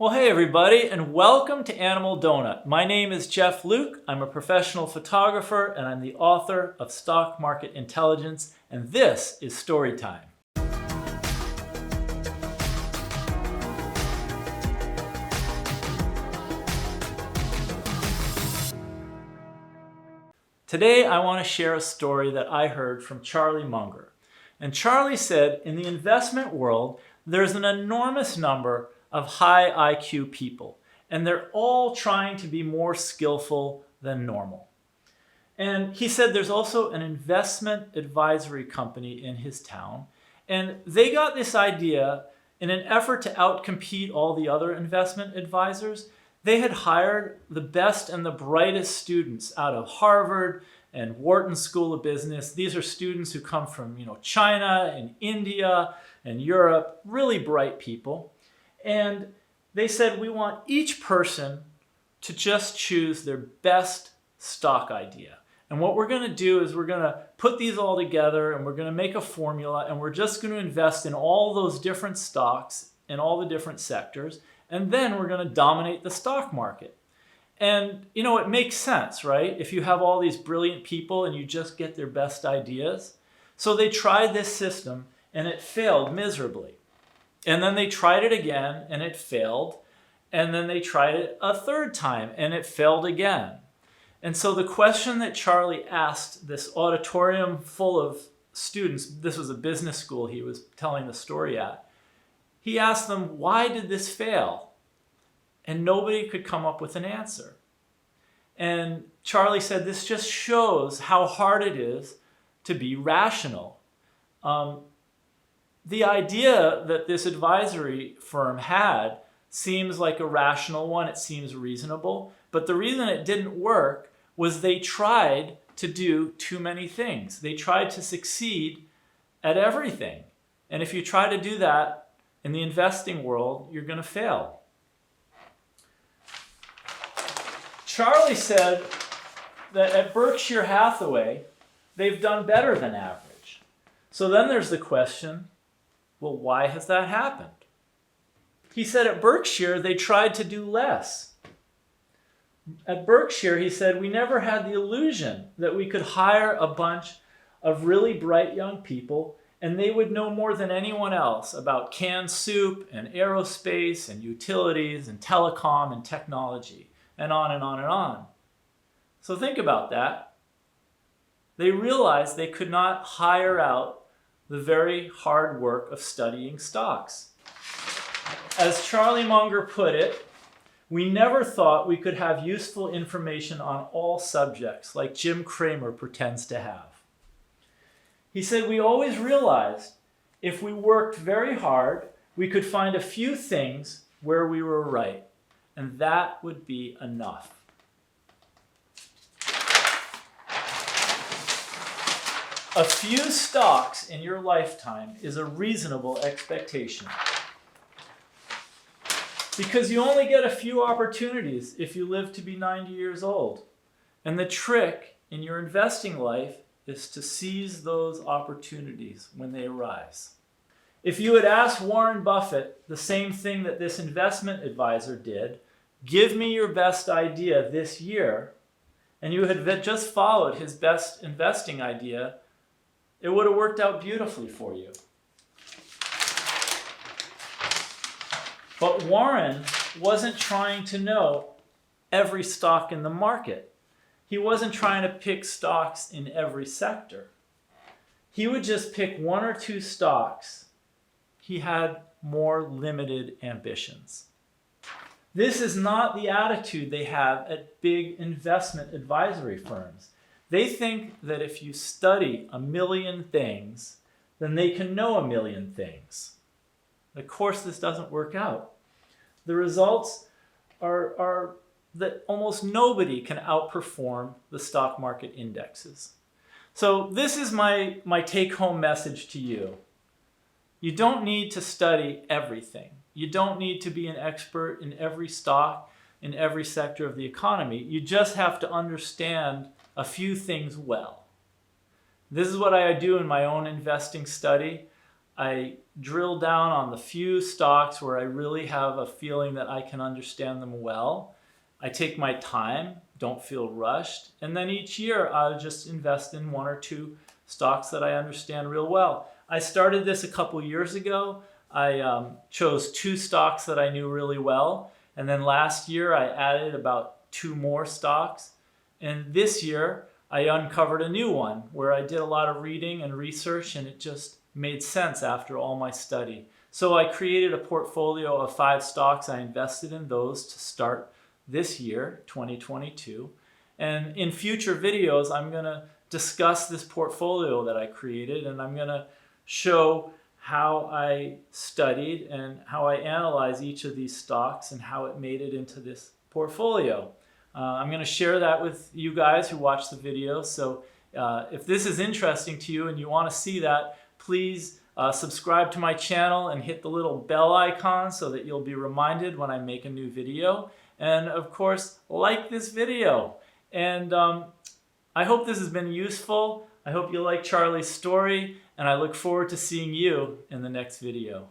Well, hey everybody, and welcome to Animal Donut. My name is Jeff Luke. I'm a professional photographer, and I'm the author of Stock Market Intelligence, and this is Story Time. Today, I want to share a story that I heard from Charlie Munger. And Charlie said, in the investment world, there's an enormous number of high IQ people, and they're all trying to be more skillful than normal. And he said there's also an investment advisory company in his town, and they got this idea in an effort to outcompete all the other investment advisors. They had hired the best and the brightest students out of Harvard and Wharton School of Business. These are students who come from, China and India and Europe, really bright people. And they said, we want each person to just choose their best stock idea. And what we're going to do is we're going to put these all together and we're going to make a formula and we're just going to invest in all those different stocks in all the different sectors. And then we're going to dominate the stock market. And, it makes sense, right? If you have all these brilliant people and you just get their best ideas. So they tried this system and it failed miserably. And then they tried it again and it failed. And then they tried it a third time and it failed again. And so the question that Charlie asked this auditorium full of students, this was a business school he was telling the story at, he asked them, why did this fail? And nobody could come up with an answer. And Charlie said, this just shows how hard it is to be rational. The idea that this advisory firm had seems like a rational one. It seems reasonable. But the reason it didn't work was they tried to do too many things. They tried to succeed at everything. And if you try to do that in the investing world, you're going to fail. Charlie said that at Berkshire Hathaway, they've done better than average. So then there's the question, well, why has that happened? He said at Berkshire, they tried to do less. At Berkshire, he said, we never had the illusion that we could hire a bunch of really bright young people and they would know more than anyone else about canned soup and aerospace and utilities and telecom and technology and on and on and on. So think about that. They realized they could not hire out the very hard work of studying stocks. As Charlie Munger put it, we never thought we could have useful information on all subjects like Jim Cramer pretends to have. He said, we always realized if we worked very hard, we could find a few things where we were right, and that would be enough. A few stocks in your lifetime is a reasonable expectation. Because you only get a few opportunities if you live to be 90 years old. And the trick in your investing life is to seize those opportunities when they arise. If you had asked Warren Buffett the same thing that this investment advisor did, give me your best idea this year, and you had just followed his best investing idea, it would have worked out beautifully for you. But Warren wasn't trying to know every stock in the market. He wasn't trying to pick stocks in every sector. He would just pick one or two stocks. He had more limited ambitions. This is not the attitude they have at big investment advisory firms. They think that if you study a million things, then they can know a million things. Of course, this doesn't work out. The results are that almost nobody can outperform the stock market indexes. So this is my take-home message to you. You don't need to study everything. You don't need to be an expert in every stock, in every sector of the economy. You just have to understand a few things well. This is what I do in my own investing study. I drill down on the few stocks where I really have a feeling that I can understand them well. I take my time, don't feel rushed, and then each year I'll just invest in 1 or 2 stocks that I understand real well. I started this a couple years ago. I chose 2 stocks that I knew really well, and then last year I added about 2 more stocks, and this year I uncovered a new one where I did a lot of reading and research, and it just made sense after all my study. So I created a portfolio of 5 stocks. I invested in those to start this year, 2022. And in future videos, I'm going to discuss this portfolio that I created, and I'm going to show how I studied and how I analyze each of these stocks and how it made it into this portfolio. I'm going to share that with you guys who watch the video. So if this is interesting to you and you want to see that, please subscribe to my channel and hit the little bell icon so that you'll be reminded when I make a new video. And of course, like this video. And I hope this has been useful. I hope you like Charlie's story, and I look forward to seeing you in the next video.